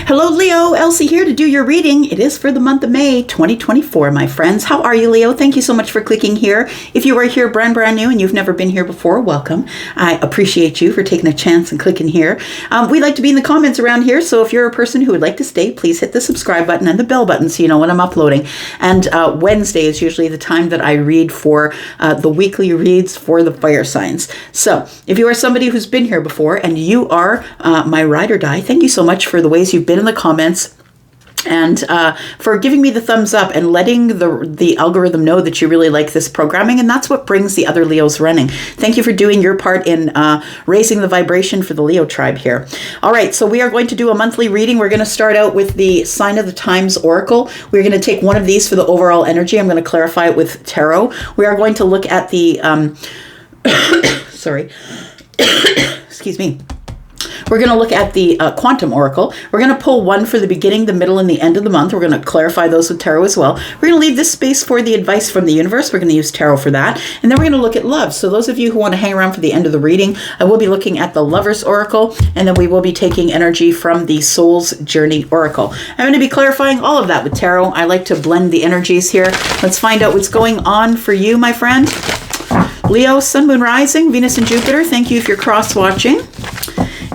Hello, Leo. Elsie here to do your reading. It is for the month of May 2024, my friends. How are you, Leo? Thank you so much for clicking here. If you are here brand new and you've never been here before, welcome. I appreciate you for taking a chance and clicking here. We like to be in the comments around here, so if you're a person who would like to stay, please hit the subscribe button and the bell button so you know when I'm uploading. And Wednesday is usually the time that I read for the weekly reads for the fire signs. So if you are somebody who's been here before and you are my ride or die, thank you so much for the ways you've been in the comments and for giving me the thumbs up and letting the algorithm know that you really like this programming. And that's what brings the other Leos running. Thank you for doing your part in raising the vibration for the Leo tribe here. All right, so we are going to do a monthly reading. We're going to start out with the Sign of the Times Oracle. We're going to take one of these for the overall energy. I'm going to clarify it with Tarot. We are going to look at the, sorry, excuse me. We're going to look at the Quantum Oracle. We're going to pull one for the beginning, the middle, and the end of the month. We're going to clarify those with Tarot as well. We're going to leave this space for the advice from the universe. We're going to use Tarot for that. And then we're going to look at love. So those of you who want to hang around for the end of the reading, I will be looking at the Lover's Oracle, and then we will be taking energy from the Soul's Journey Oracle. I'm going to be clarifying all of that with Tarot. I like to blend the energies here. Let's find out what's going on for you, my friend. Leo, Sun, Moon, Rising, Venus, and Jupiter. Thank you if you're cross-watching.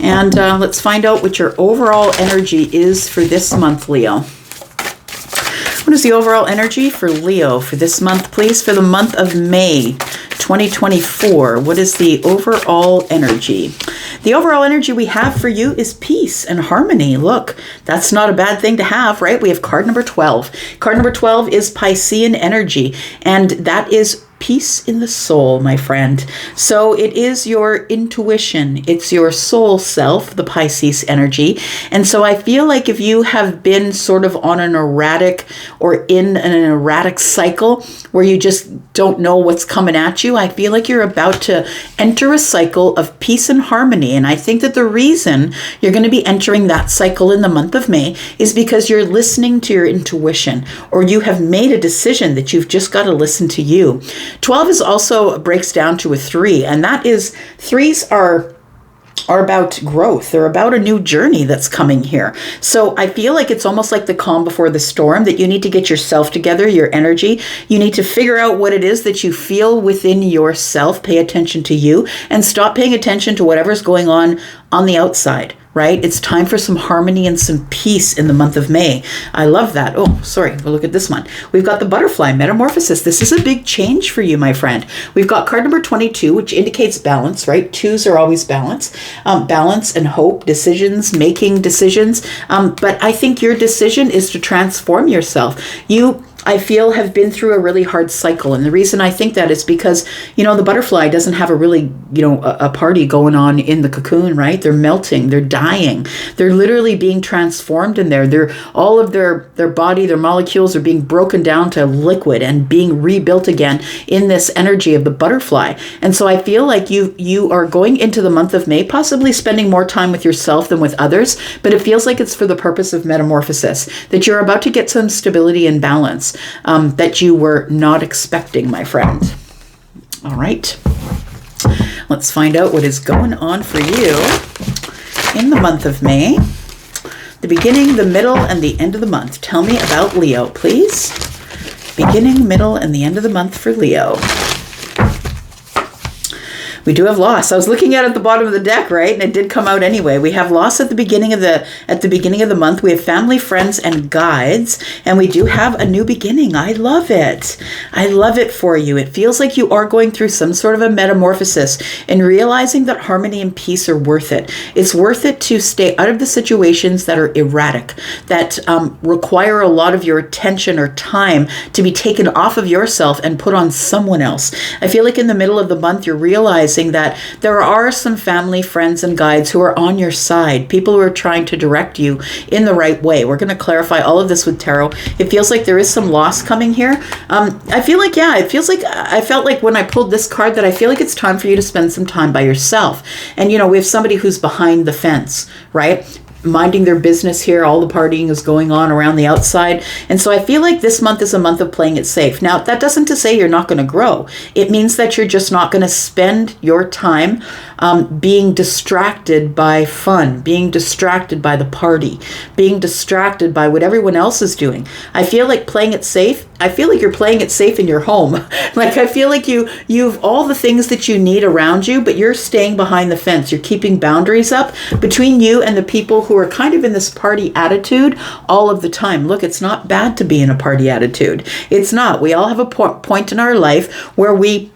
And let's find out what your overall energy is for this month, Leo. What is the overall energy for Leo for this month, please? For the month of May 2024, what is the overall energy? The overall energy we have for you is peace and harmony. Look, that's not a bad thing to have, right? We have card number 12. Card number 12 is Piscean energy, and that is peace in the soul, my friend. So it is your intuition. It's your soul self, the Pisces energy. And so I feel like if you have been sort of on an erratic or in an erratic cycle where you just don't know what's coming at you, I feel like you're about to enter a cycle of peace and harmony. And I think that the reason you're going to be entering that cycle in the month of May is because you're listening to your intuition, or you have made a decision that you've just got to listen to you. 12 is also breaks down to a 3, and that is, 3s are about growth. They're about a new journey that's coming here. So I feel like it's almost like the calm before the storm, that you need to get yourself together, your energy. You need to figure out what it is that you feel within yourself. Pay attention to you and stop paying attention to whatever's going on the outside. Right? It's time for some harmony and some peace in the month of May. I love that. Oh, sorry. We'll look at this one. We've got the Butterfly Metamorphosis. This is a big change for you, my friend. We've got card number 22, which indicates balance, right? 2s are always balance. Balance and hope, decisions, making decisions. But I think your decision is to transform yourself. You, I feel, have been through a really hard cycle. And the reason I think that is because, the butterfly doesn't have a really, a party going on in the cocoon, right? They're melting, they're dying. They're literally being transformed in there. They're all of their body, their molecules are being broken down to liquid and being rebuilt again in this energy of the butterfly. And so I feel like you are going into the month of May, possibly spending more time with yourself than with others, but it feels like it's for the purpose of metamorphosis, that you're about to get some stability and balance that you were not expecting, my friend. All right. Let's find out what is going on for you in the month of May. The beginning, the middle, and the end of the month. Tell me about Leo, please. Beginning, middle, and the end of the month for Leo. We do have loss. I was looking at the bottom of the deck, right? And it did come out anyway. We have loss at the beginning of the month. We have family, friends, and guides, and we do have a new beginning. I love it. I love it for you. It feels like you are going through some sort of a metamorphosis and realizing that harmony and peace are worth it. It's worth it to stay out of the situations that are erratic, that require a lot of your attention or time to be taken off of yourself and put on someone else. I feel like in the middle of the month, you're realizing that there are some family, friends, and guides who are on your side, people who are trying to direct you in the right way. We're going to clarify all of this with Tarot. It feels like there is some loss coming here. I feel like, I felt like when I pulled this card that I feel like it's time for you to spend some time by yourself. And, we have somebody who's behind the fence, right? minding their business here. All the partying is going on around the outside. And so I feel like this month is a month of playing it safe. Now, that doesn't to say you're not going to grow. It means that you're just not going to spend your time being distracted by fun, being distracted by the party, being distracted by what everyone else is doing. I feel like playing it safe. I feel like you're playing it safe in your home. Like, I feel like you've all the things that you need around you, but you're staying behind the fence. You're keeping boundaries up between you and the people who are kind of in this party attitude all of the time. Look, it's not bad to be in a party attitude. It's not. We all have a point in our life where we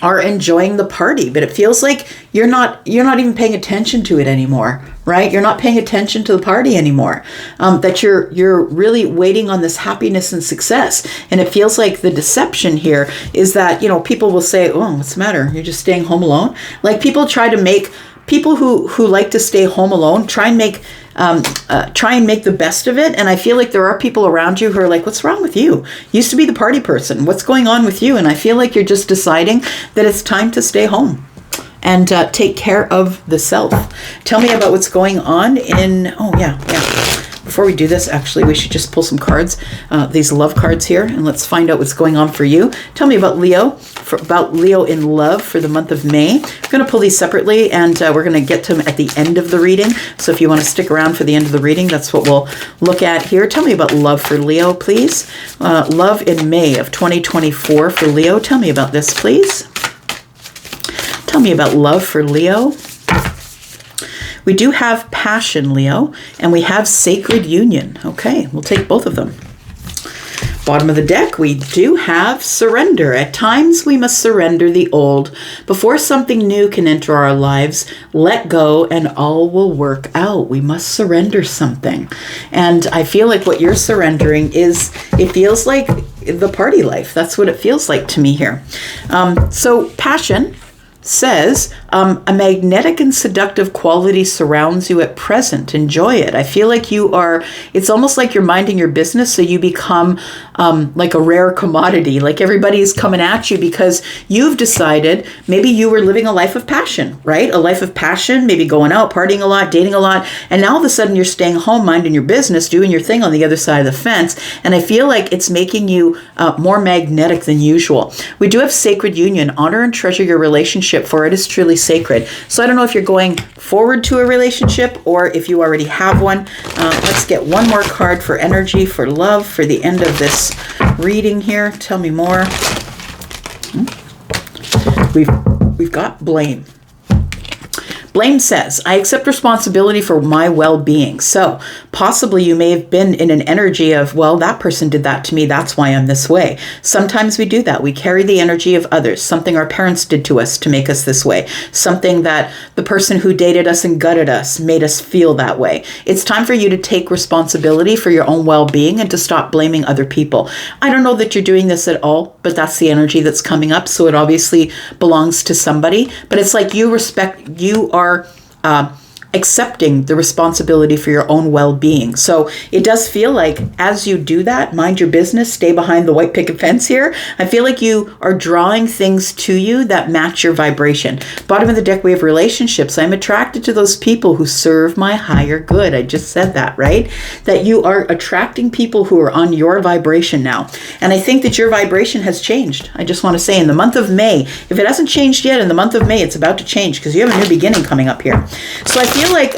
are enjoying the party, but it feels like you're not even paying attention to it anymore, right? You're not paying attention to the party anymore. That you're really waiting on this happiness and success. And it feels like the deception here is that, people will say, "Oh, what's the matter? You're just staying home alone." Like, people try to make people who like to stay home alone try and make the best of it. And I feel like there are people around you who are like, "What's wrong with you? You used to be the party person. What's going on with you?" And I feel like you're just deciding that it's time to stay home and take care of the self. Tell me about what's going on in, Before we do this, actually, we should just pull some cards, these love cards here, and let's find out what's going on for you. Tell me about Leo, about Leo in love for the month of May. I'm going to pull these separately, and we're going to get to them at the end of the reading. So if you want to stick around for the end of the reading, that's what we'll look at here. Tell me about love for Leo, please. Love in May of 2024 for Leo. Tell me about this, please. Tell me about love for Leo. We do have passion, Leo, and we have sacred union. Okay, we'll take both of them. Bottom of the deck, we do have surrender. At times, we must surrender the old. Before something new can enter our lives, let go and all will work out. We must surrender something. And I feel like what you're surrendering it feels like the party life. That's what it feels like to me here. So passion says a magnetic and seductive quality surrounds you at present. Enjoy it. I feel like it's almost like you're minding your business, so you become like a rare commodity. Like, everybody's coming at you because you've decided maybe you were living a life of passion, right? A life of passion, maybe going out, partying a lot, dating a lot. And now all of a sudden you're staying home, minding your business, doing your thing on the other side of the fence. And I feel like it's making you more magnetic than usual. We do have sacred union. Honor and treasure your relationship, for it is truly sacred. So I don't know if you're going forward to a relationship or if you already have one. Let's get one more card for energy, for love, for the end of this reading here. Tell me more. We've got blame. Blame says, I accept responsibility for my well-being. So possibly you may have been in an energy of, well, that person did that to me, that's why I'm this way. Sometimes we do that. We carry the energy of others, something our parents did to us to make us this way, something that the person who dated us and gutted us made us feel that way. It's time for you to take responsibility for your own well-being and to stop blaming other people. I don't know that you're doing this at all, but that's the energy that's coming up. So it obviously belongs to somebody, but it's like you are accepting the responsibility for your own well-being. So it does feel like as you do that, mind your business, stay behind the white picket fence here. I feel like you are drawing things to you that match your vibration. Bottom of the deck, we have relationships. I'm attracted to those people who serve my higher good. I just said that, right? That you are attracting people who are on your vibration now. And I think that your vibration has changed. I just want to say in the month of May, if it hasn't changed yet, in the month of May, it's about to change because you have a new beginning coming up here. So I feel like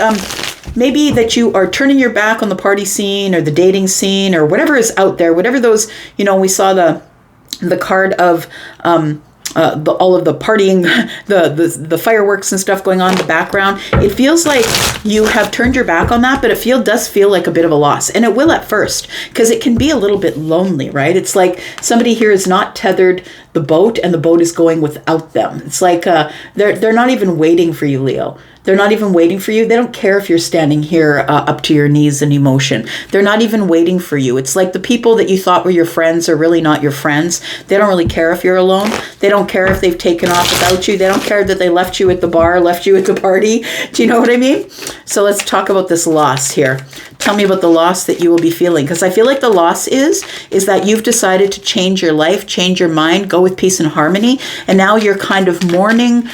maybe that you are turning your back on the party scene or the dating scene or whatever is out there, whatever those, we saw the card of all of the partying, the fireworks and stuff going on in the background. It feels like you have turned your back on that, but it does feel like a bit of a loss. And it will at first, because it can be a little bit lonely, right? It's like somebody here is not tethered the boat and the boat is going without them. It's like they're not even waiting for you, Leo. They're not even waiting for you. They don't care if you're standing here up to your knees in emotion. They're not even waiting for you. It's like the people that you thought were your friends are really not your friends. They don't really care if you're alone. They don't care if they've taken off without you. They don't care that they left you at the bar, left you at the party. Do you know what I mean? So let's talk about this loss here. Tell me about the loss that you will be feeling. Because I feel like the loss is that you've decided to change your life, change your mind, go with peace and harmony. And now you're kind of mourning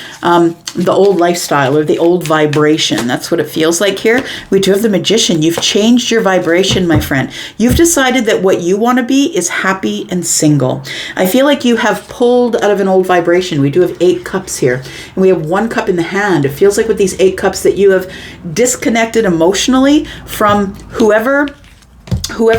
the old lifestyle or the old old vibration. That's what it feels like here. We do have the Magician. You've changed your vibration, my friend. You've decided that what you want to be is happy and single. I feel like you have pulled out of an old vibration. We do have 8 cups here, and we have 1 cup in the hand. It feels like with these 8 cups that you have disconnected emotionally from whoever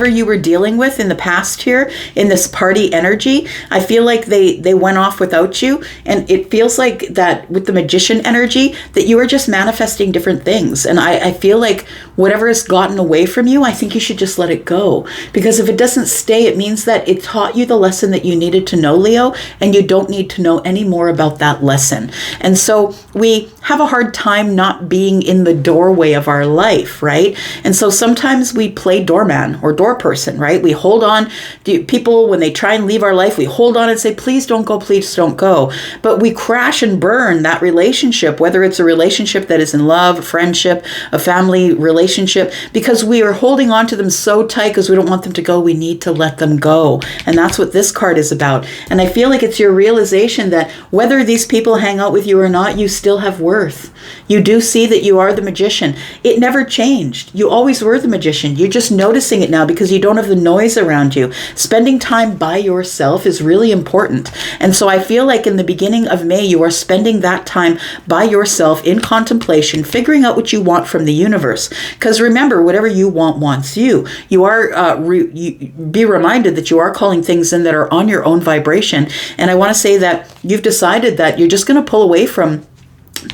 you were dealing with in the past here in this party energy. I feel like they went off without you, and it feels like that with the Magician energy that you are just manifesting different things. And I feel like whatever has gotten away from you, I think you should just let it go, because if it doesn't stay, it means that it taught you the lesson that you needed to know, Leo, and you don't need to know any more about that lesson. And so we have a hard time not being in the doorway of our life, right? And so sometimes we play doorman or door person, right? We hold on to people when they try and leave our life. We hold on and say, please don't go, please don't go. But we crash and burn that relationship, whether it's a relationship that is in love, a friendship, a family relationship, because we are holding on to them so tight because we don't want them to go. We need to let them go. And that's what this card is about. And I feel like it's your realization that whether these people hang out with you or not, you still have worth. You do see that you are the Magician. It never changed. You always were the Magician. You're just noticing it now because you don't have the noise around you. Spending time by yourself is really important. And so I feel like in the beginning of May, you are spending that time by yourself in contemplation, figuring out what you want from the universe. Because remember, whatever you want wants you. You are, be reminded that you are calling things in that are on your own vibration. And I want to say that you've decided that you're just going to pull away from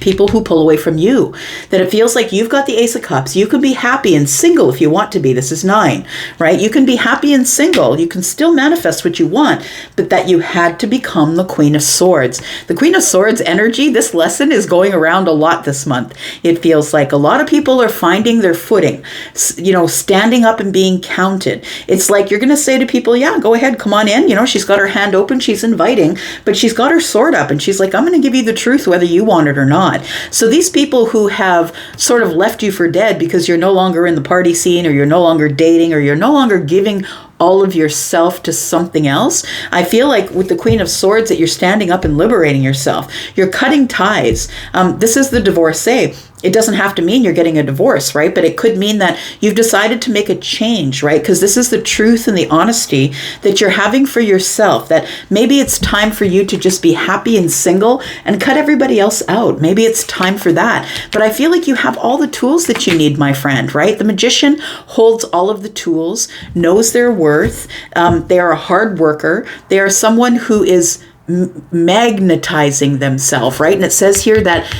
people who pull away from you, that it feels like you've got the Ace of Cups. You can be happy and single if you want to be. This is 9, right? You can be happy and single. You can still manifest what you want, but that you had to become the Queen of Swords. The Queen of Swords energy, this lesson is going around a lot this month. It feels like a lot of people are finding their footing, standing up and being counted. It's like you're going to say to people, yeah, go ahead, come on in. She's got her hand open, she's inviting, but she's got her sword up and she's like, I'm going to give you the truth whether you want it or not. So these people who have sort of left you for dead because you're no longer in the party scene, or you're no longer dating, or you're no longer giving all of yourself to something else, I feel like with the Queen of Swords that you're standing up and liberating yourself. You're cutting ties. This is the divorcee. It doesn't have to mean you're getting a divorce, right? But it could mean that you've decided to make a change, right? Because this is the truth and the honesty that you're having for yourself, that maybe it's time for you to just be happy and single and cut everybody else out. Maybe it's time for that. But I feel like you have all the tools that you need, my friend, right? The Magician holds all of the tools, knows their worth. They are a hard worker. They are someone who is magnetizing themselves, right? And it says here that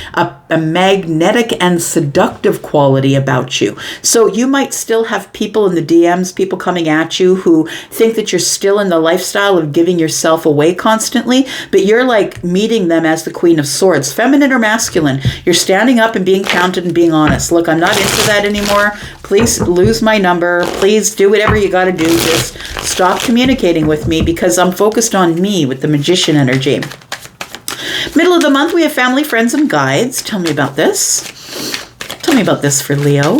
a magnetic and seductive quality about you. So you might still have people in the DMs, people coming at you who think that you're still in the lifestyle of giving yourself away constantly, but you're like meeting them as the Queen of Swords, feminine or masculine. You're standing up and being counted and being honest. Look, I'm not into that anymore. Please lose my number. Please do whatever you got to do. Just stop communicating with me because I'm focused on me with the Magician energy. Middle of the month, we have family, friends, and guides. Tell me about this. Tell me about this for Leo.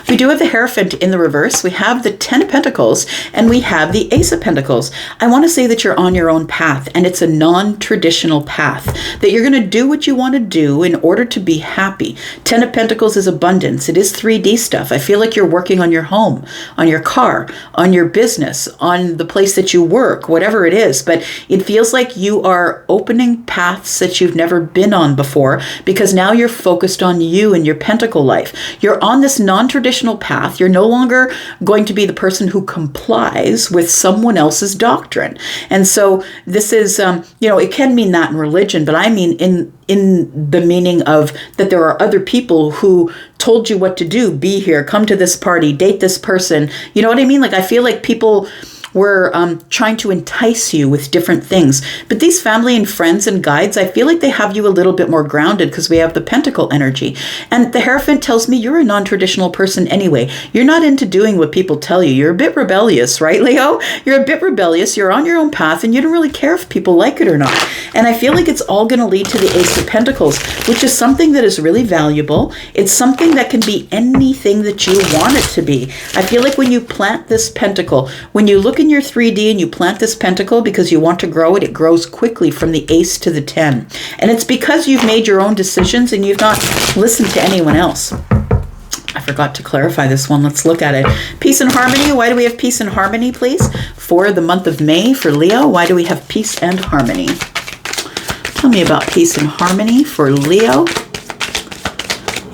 We do have the Hierophant in the reverse. We have the 10 of Pentacles, and we have the Ace of Pentacles. I want to say that you're on your own path, and it's a non-traditional path, that you're going to do what you want to do in order to be happy. 10 of Pentacles is abundance. It is 3D stuff. I feel like you're working on your home, on your car, on your business, on the place that you work, whatever it is. But it feels like you are opening paths that you've never been on before, because now you're focused on you and your Pentacle life. You're on this non-traditional path. You're no longer going to be the person who complies with someone else's doctrine. And so this is, it can mean that in religion, but I mean in the meaning of that there are other people who told you what to do, be here, come to this party, date this person. You know what I mean? Like, I feel like people were trying to entice you with different things. But these family and friends and guides, I feel like they have you a little bit more grounded because we have the Pentacle energy. And the Hierophant tells me you're a non-traditional person anyway. You're not into doing what people tell you. You're a bit rebellious, right, Leo? You're a bit rebellious. You're on your own path, and you don't really care if people like it or not. And I feel like it's all going to lead to the Ace of Pentacles, which is something that is really valuable. It's something that can be anything that you want it to be. I feel like when you plant this pentacle, when you look at in your 3D and you plant this pentacle because you want to grow it, it grows quickly from the ace to the 10. And it's because you've made your own decisions and you've not listened to anyone else. I forgot to clarify this one. Let's look at it. Peace and harmony. Why do we have peace and harmony, please? For the month of May for Leo, why do we have peace and harmony? Tell me about peace and harmony for Leo.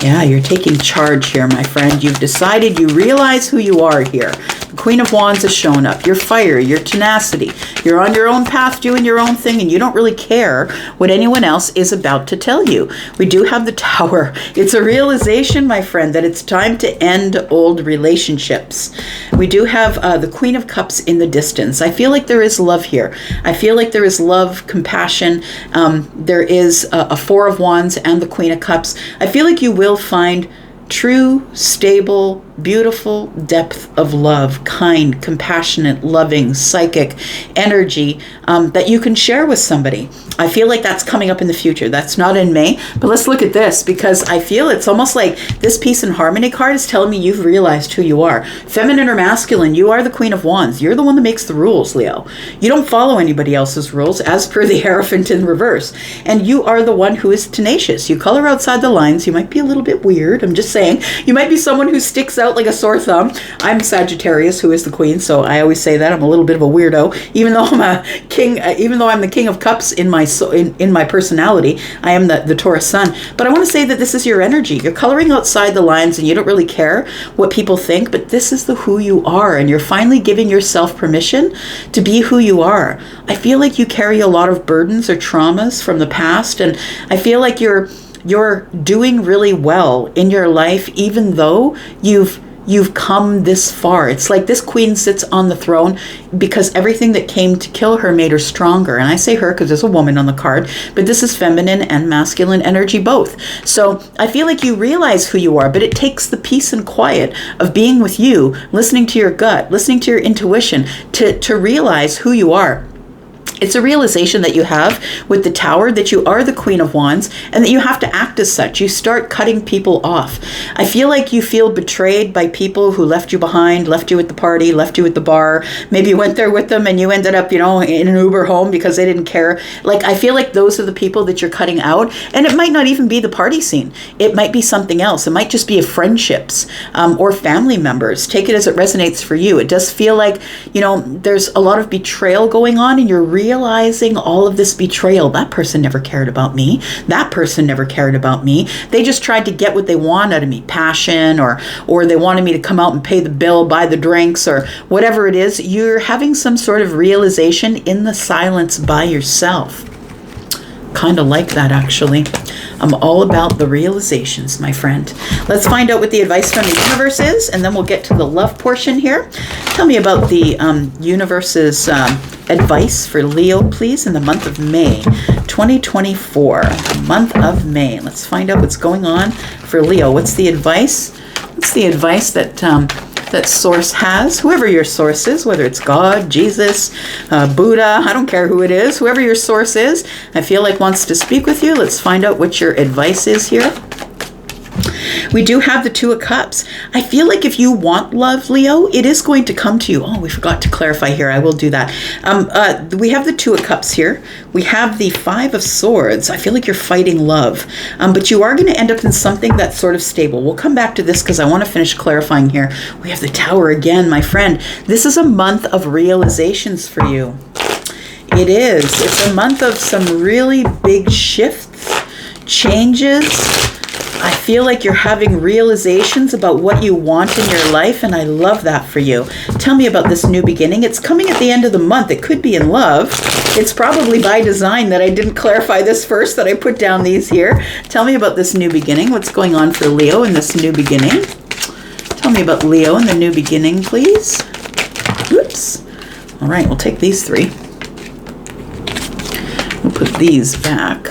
Yeah, you're taking charge here, my friend. You've decided, you realize who you are here. The Queen of Wands has shown up. Your fire, your tenacity. You're on your own path doing your own thing and you don't really care what anyone else is about to tell you. We do have the Tower. It's a realization, my friend, that it's time to end old relationships. We do have the Queen of Cups in the distance. I feel like there is love here. I feel like there is love, compassion. There is a Four of Wands and the Queen of Cups. I feel like you will find true, stable, beautiful depth of love, kind, compassionate, loving, psychic energy that you can share with somebody. I feel like that's coming up in the future. That's not in May, but let's look at this because I feel it's almost like this peace and harmony card is telling me you've realized who you are. Feminine or masculine, you are the Queen of Wands. You're the one that makes the rules, Leo. You don't follow anybody else's rules as per the Hierophant in reverse. And you are the one who is tenacious. You color outside the lines. You might be a little bit weird. I'm just saying. You might be someone who sticks out like a sore thumb. I'm Sagittarius, who is the queen, so I always say that I'm a little bit of a weirdo. Even though I'm a king, even though I'm the King of Cups in my in my personality, I am the Taurus sun. But I want to say that this is your energy. You're coloring outside the lines, and you don't really care what people think. But this is the who you are, and you're finally giving yourself permission to be who you are. I feel like you carry a lot of burdens or traumas from the past, and I feel like you're doing really well in your life, even though you've come this far. It's like this queen sits on the throne because everything that came to kill her made her stronger. And I say her because there's a woman on the card, but this is feminine and masculine energy both. So I feel like you realize who you are, but it takes the peace and quiet of being with you, listening to your gut, listening to your intuition to realize who you are. It's a realization that you have with the Tower that you are the Queen of Wands and that you have to act as such. You start cutting people off. I feel like you feel betrayed by people who left you behind, left you at the party, left you at the bar. Maybe you went there with them and you ended up, in an Uber home because they didn't care. Like, I feel like those are the people that you're cutting out. And it might not even be the party scene. It might be something else. It might just be friendships or family members. Take it as it resonates for you. It does feel like, there's a lot of betrayal going on and you're realizing all of this betrayal. That person never cared about me. That person never cared about me. They just tried to get what they want out of me, passion, or they wanted me to come out and pay the bill, buy the drinks, or whatever it is. You're having some sort of realization in the silence by yourself. Kind of like that, actually. I'm all about the realizations, my friend. Let's find out what the advice from the universe is, and then we'll get to the love portion here. Tell me about the universe's advice for Leo, please, in the month of May 2024. The month of May. Let's find out what's going on for Leo. What's the advice? What's the advice that that source has, whoever your source is, whether it's God, Jesus, Buddha, I don't care who it is, whoever your source is, I feel like wants to speak with you. Let's find out what your advice is here. We do have the Two of Cups. I feel like if you want love, Leo, it is going to come to you. Oh, we forgot to clarify here. I will do that. We have the Two of Cups here. We have the Five of Swords. I feel like you're fighting love, but you are going to end up in something that's sort of stable. We'll come back to this because I want to finish clarifying here. We have the Tower again, my friend. This is a month of realizations for you. It is. It's a month of some really big shifts, changes. I feel like you're having realizations about what you want in your life, and I love that for you. Tell me about this new beginning. It's coming at the end of the month. It could be in love. It's probably by design that I didn't clarify this first, that I put down these here. Tell me about this new beginning. What's going on for Leo in this new beginning? Tell me about Leo in the new beginning, please. Oops. All right, we'll take these three. We'll put these back.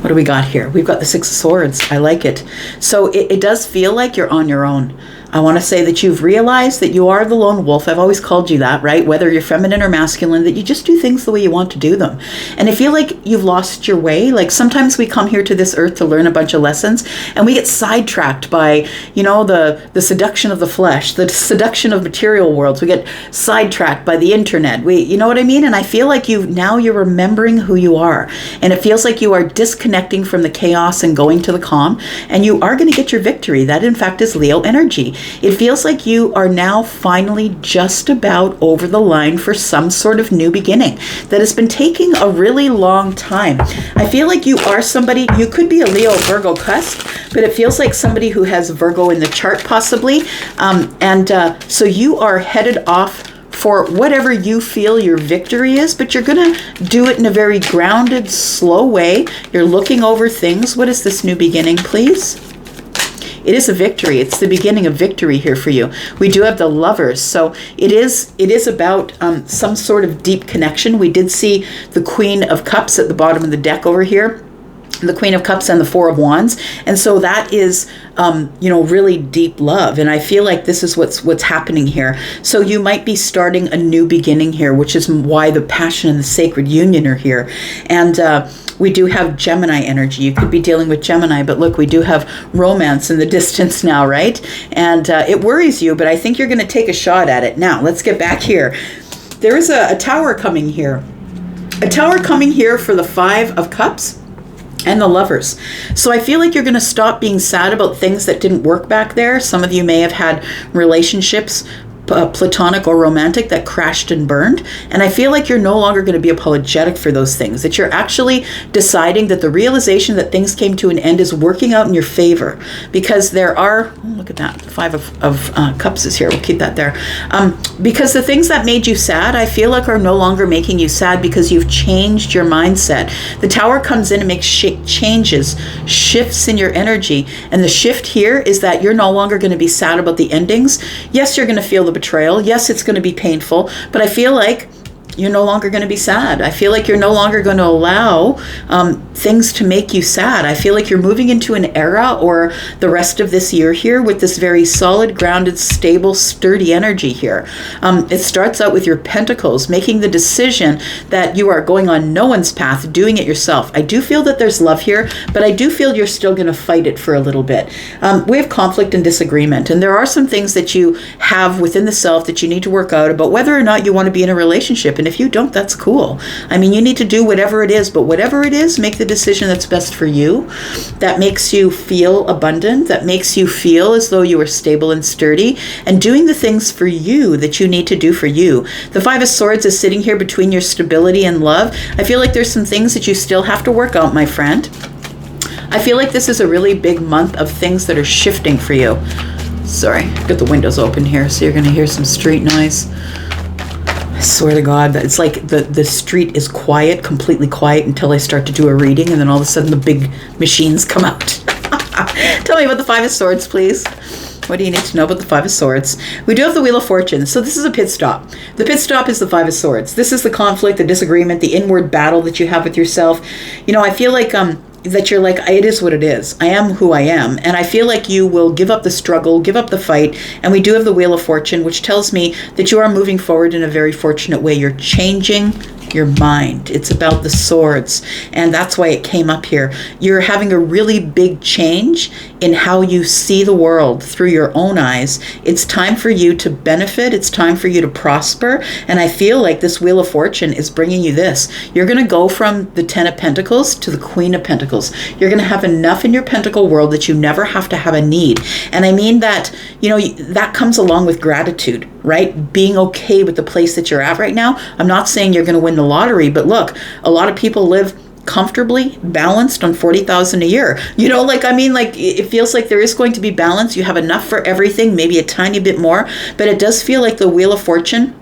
What do we got here? We've got the Six of Swords. I like it. So it does feel like you're on your own. I want to say that you've realized that you are the lone wolf. I've always called you that, right? Whether you're feminine or masculine, that you just do things the way you want to do them. And I feel like you've lost your way. Like sometimes we come here to this earth to learn a bunch of lessons and we get sidetracked by, the seduction of the flesh, the seduction of material worlds. We get sidetracked by the internet. You know what I mean? And I feel like you're remembering who you are. And it feels like you are disconnecting from the chaos and going to the calm. And you are going to get your victory. That in fact is Leo energy. It feels like you are now finally just about over the line for some sort of new beginning that has been taking a really long time. I feel like you are somebody, you could be a Leo Virgo cusp, but it feels like somebody who has Virgo in the chart possibly. So you are headed off for whatever you feel your victory is, but you're going to do it in a very grounded, slow way. You're looking over things. What is this new beginning, please? It is a victory. It's the beginning of victory here for you. We do have the Lovers. So it is about some sort of deep connection. We did see the Queen of Cups at the bottom of the deck over here. The Queen of Cups and the Four of Wands. And so that is, really deep love. And I feel like this is what's happening here. So you might be starting a new beginning here, which is why the passion and the sacred union are here. And we do have Gemini energy. You could be dealing with Gemini, but look, we do have romance in the distance now, right? And it worries you, but I think you're going to take a shot at it. Now, let's get back here. There is a tower coming here. A tower coming here for the Five of Cups and the Lovers. So I feel like you're going to stop being sad about things that didn't work back there. Some of you may have had relationships, platonic or romantic, that crashed and burned. And I feel like you're no longer going to be apologetic for those things, that you're actually deciding that the realization that things came to an end is working out in your favor, because there are, look at that, Five of Cups is here. We'll keep that there. Because the things that made you sad, I feel like are no longer making you sad because you've changed your mindset. The Tower comes in and makes changes, shifts in your energy. And the shift here is that you're no longer going to be sad about the endings. Yes, you're going to feel the betrayal. Yes, it's going to be painful, but I feel like you're no longer going to be sad. I feel like you're no longer going to allow things to make you sad. I feel like you're moving into an era, or the rest of this year here, with this very solid, grounded, stable, sturdy energy here. It starts out with your Pentacles, making the decision that you are going on no one's path, doing it yourself. I do feel that there's love here, but I do feel you're still going to fight it for a little bit. We have conflict and disagreement, and there are some things that you have within the self that you need to work out about whether or not you want to be in a relationship. And if you don't, that's cool. I mean, you need to do whatever it is, but whatever it is, make the decision that's best for you, that makes you feel abundant, that makes you feel as though you are stable and sturdy, and doing the things for you that you need to do for you. The Five of Swords is sitting here between your stability and love. I feel like there's some things that you still have to work out, my friend. I feel like this is a really big month of things that are shifting for you. Sorry, got the windows open here, so you're going to hear some street noise. I swear to God, it's like the street is quiet, completely quiet, until I start to do a reading, and then all of a sudden the big machines come out. Tell me about the Five of Swords, please. What do you need to know about the Five of Swords? We do have the Wheel of Fortune. So this is a pit stop. The pit stop is the Five of Swords. This is the conflict, the disagreement, the inward battle that you have with yourself. I feel like that you're like, it is what it is. I am who I am. And I feel like you will give up the struggle, give up the fight. And we do have the Wheel of Fortune, which tells me that you are moving forward in a very fortunate way. You're changing your mind. It's about the swords. And that's why it came up here. You're having a really big change in how you see the world through your own eyes. It's time for you to benefit. It's time for you to prosper. And I feel like this Wheel of Fortune is bringing you this. You're going to go from the Ten of Pentacles to the Queen of Pentacles. You're going to have enough in your pentacle world that you never have to have a need. And I mean that, that comes along with gratitude, right? Being okay with the place that you're at right now. I'm not saying you're going to win the lottery, but look, a lot of people live comfortably balanced on $40,000 a year. It feels like there is going to be balance. You have enough for everything, maybe a tiny bit more, but it does feel like the Wheel of Fortune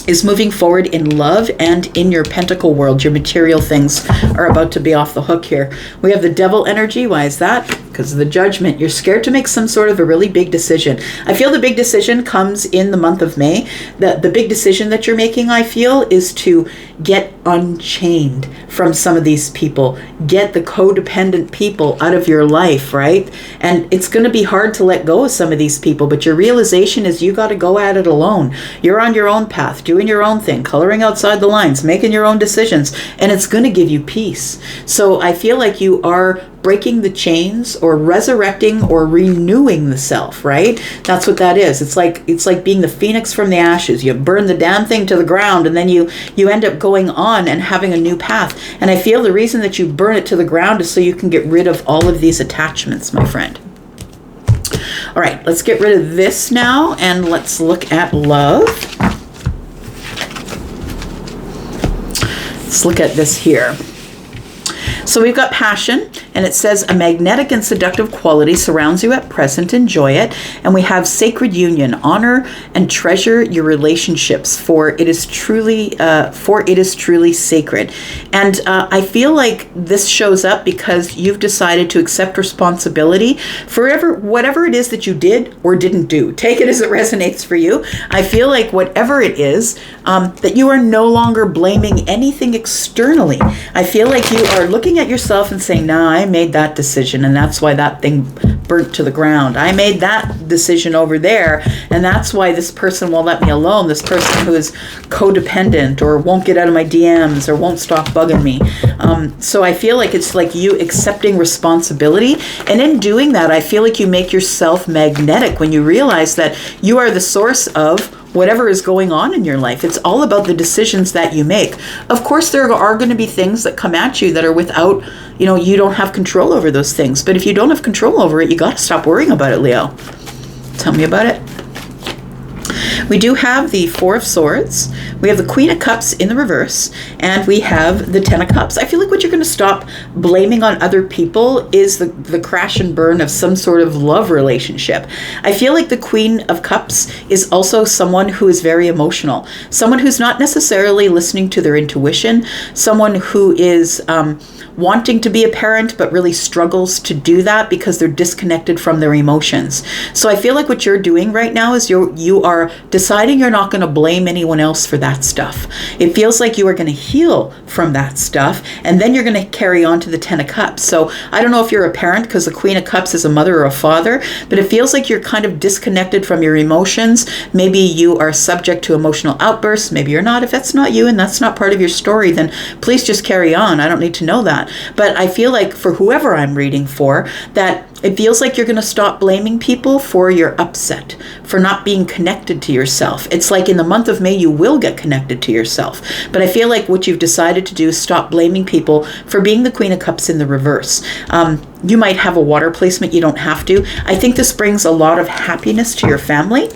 is moving forward in love and in your pentacle world. Your material things are about to be off the hook here. We have the Devil energy. Why is that? because of the Judgment. You're scared to make some sort of a really big decision. I feel the big decision comes in the month of May. The big decision that you're making, I feel, is to get unchained from some of these people. Get the codependent people out of your life, right? And it's going to be hard to let go of some of these people, but your realization is you got to go at it alone. You're on your own path, doing your own thing, coloring outside the lines, making your own decisions, and it's going to give you peace. So I feel like you are breaking the chains or resurrecting or renewing the self, right? That's what that is. It's like being the phoenix from the ashes. You burn the damn thing to the ground, and then you end up going on and having a new path. And I feel the reason that you burn it to the ground is so you can get rid of all of these attachments, my friend. All right, let's get rid of this now, and let's look at love. Let's look at this here. So we've got passion, and it says a magnetic and seductive quality surrounds you at present. Enjoy it. And we have sacred union. Honor and treasure your relationships, for it is truly sacred. And I feel like this shows up because you've decided to accept responsibility for whatever it is that you did or didn't do. Take it as it resonates for you. I feel like whatever it is, that you are no longer blaming anything externally. I feel like you are looking at yourself and saying, nah, I made that decision, and that's why that thing burnt to the ground. I made that decision over there, and that's why this person won't let me alone. This person who is codependent or won't get out of my DMs or won't stop bugging me. So I feel like it's like you accepting responsibility. And in doing that, I feel like you make yourself magnetic when you realize that you are the source of whatever is going on in your life. It's all about the decisions that you make. Of course, there are going to be things that come at you that are without, you don't have control over those things. But if you don't have control over it, you got to stop worrying about it, Leo. Tell me about it. We do have the Four of Swords. We have the Queen of Cups in the reverse, and we have the Ten of Cups. I feel like what you're going to stop blaming on other people is the crash and burn of some sort of love relationship. I feel like the Queen of Cups is also someone who is very emotional, someone who's not necessarily listening to their intuition, someone who is wanting to be a parent but really struggles to do that because they're disconnected from their emotions. So I feel like what you're doing right now is you are deciding you're not going to blame anyone else for that stuff. It feels like you are going to heal from that stuff, and then you're going to carry on to the Ten of Cups. So I don't know if you're a parent, because the Queen of Cups is a mother or a father, but it feels like you're kind of disconnected from your emotions. Maybe you are subject to emotional outbursts. Maybe you're not. If that's not you and that's not part of your story, then please just carry on. I don't need to know that. But I feel like for whoever I'm reading for, that it feels like you're going to stop blaming people for your upset, for not being connected to yourself. It's like in the month of May, you will get connected to yourself. But I feel like what you've decided to do is stop blaming people for being the Queen of Cups in the reverse. You might have a water placement. You don't have to. I think this brings a lot of happiness to your family.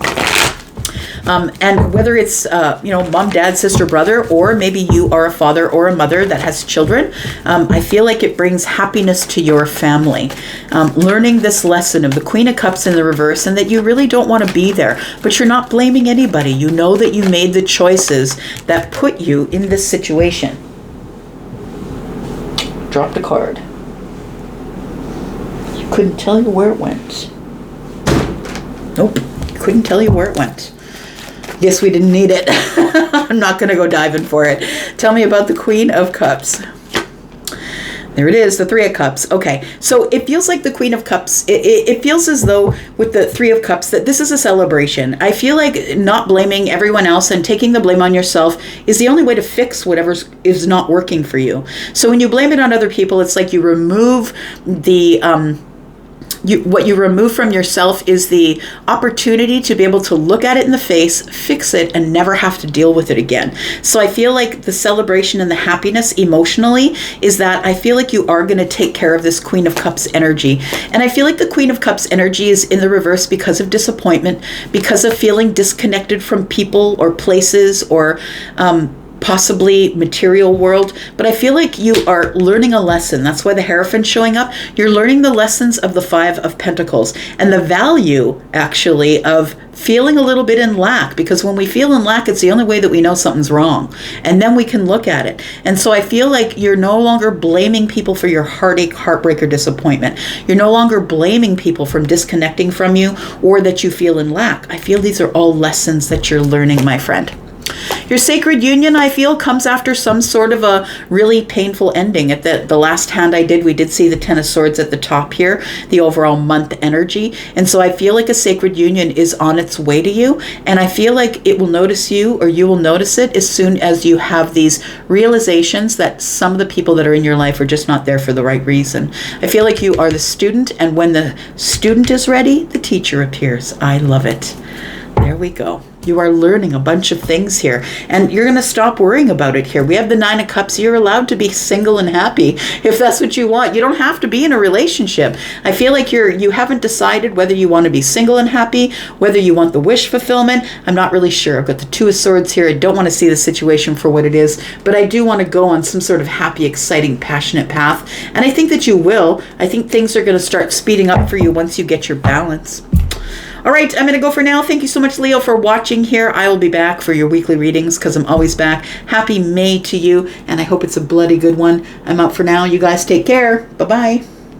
And whether it's, mom, dad, sister, brother, or maybe you are a father or a mother that has children, I feel like it brings happiness to your family. Learning this lesson of the Queen of Cups in the reverse, and that you really don't want to be there, but you're not blaming anybody. You know that you made the choices that put you in this situation. Drop the card. You couldn't tell you where it went. Nope, couldn't tell you where it went. Guess we didn't need it. I'm not going to go diving for it. Tell me about the Queen of Cups. There it is, the Three of Cups. Okay, so it feels like the Queen of Cups, it feels as though with the Three of Cups that this is a celebration. I feel like not blaming everyone else and taking the blame on yourself is the only way to fix whatever is not working for you. So when you blame it on other people, it's like you remove the... what you remove from yourself is the opportunity to be able to look at it in the face, fix it, and never have to deal with it again. So I feel like the celebration and the happiness emotionally is that I feel like you are going to take care of this Queen of Cups energy. And I feel like the Queen of Cups energy is in the reverse because of disappointment, because of feeling disconnected from people or places or possibly material world, but I feel like you are learning a lesson. That's why the Hierophant's showing up. You're learning the lessons of the Five of Pentacles and the value, actually, of feeling a little bit in lack, because when we feel in lack, it's the only way that we know something's wrong, and then we can look at it. And so I feel like you're no longer blaming people for your heartache, heartbreak, or disappointment. You're no longer blaming people from disconnecting from you or that you feel in lack. I feel these are all lessons that you're learning, my friend. Your sacred union, I feel, comes after some sort of a really painful ending. At the last hand I did, we did see the Ten of Swords at the top here, the overall month energy. And so I feel like a sacred union is on its way to you. And I feel like it will notice you, or you will notice it as soon as you have these realizations that some of the people that are in your life are just not there for the right reason. I feel like you are the student, and when the student is ready, the teacher appears. I love it. There we go. You are learning a bunch of things here, and you're going to stop worrying about it here. We have the Nine of Cups. You're allowed to be single and happy if that's what you want. You don't have to be in a relationship. I feel like you haven't decided whether you want to be single and happy, whether you want the wish fulfillment. I'm not really sure. I've got the Two of Swords here. I don't want to see the situation for what it is, but I do want to go on some sort of happy, exciting, passionate path, and I think that you will. I think things are going to start speeding up for you once you get your balance. All right, I'm going to go for now. Thank you so much, Leo, for watching here. I will be back for your weekly readings because I'm always back. Happy May to you, and I hope it's a bloody good one. I'm out for now. You guys take care. Bye-bye.